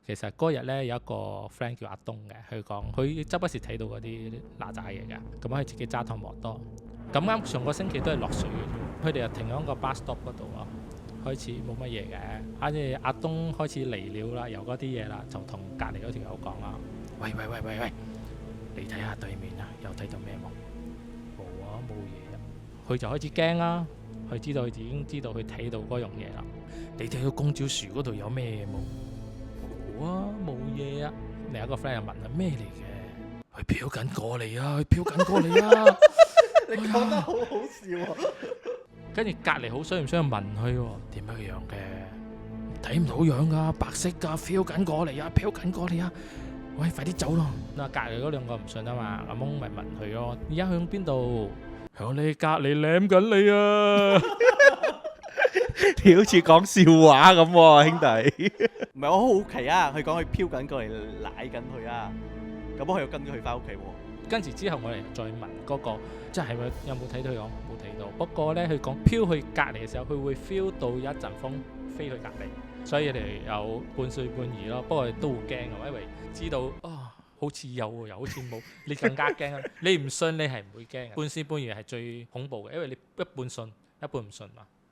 其實嗰日咧有一個 friend 叫阿東嘅，佢講佢周不時睇到嗰啲嗱喳嘢㗎，咁佢自己揸拖摩多。咁啱上個星期都係落水嘅，佢哋又停喺個 bus stop 嗰度咯，開始冇乜嘢嘅。跟住阿東開始嚟了啦，有嗰啲嘢啦，就同隔離嗰條友講啦：喂，你睇下對面啊，有睇到咩冇？冇啊，冇嘢啊。佢就開始驚啦，佢知道佢已經知道佢睇到嗰樣嘢啦。你睇到公蕉樹嗰度有咩冇？冇啊，冇嘢啊。另一個 friend 又問佢咩嚟嘅？佢飄緊過嚟啊！佢飄緊過嚟啊！你講得好好笑啊！跟住隔離好衰唔衰問佢喎？點樣樣嘅？睇唔到樣噶，白色噶，飄緊過嚟啊！飄緊過嚟啊！喂，快啲走咯！嗱，隔離嗰兩個唔信啊嘛，阿蒙咪問佢咯：而家向邊度？向你隔離舐緊你啊！你好似講笑話咁喎，兄弟。唔係，我好好奇啊！佢講佢飄緊過嚟舐緊佢啊，咁我又跟咗佢翻屋企喎。跟住之後，我哋再問嗰個，即係咪有冇睇到佢講冇睇到？不過咧，佢講飄去隔離嘅時候，佢會 feel 到一陣風飛去隔離，所以你哋有半信半疑咯。不過都好驚嘅，因為知道啊，好似有喎，又好似冇，你更加驚啊！你唔信你係唔會驚嘅，半信半疑係最恐怖嘅，因為你一半信一半唔信嘛。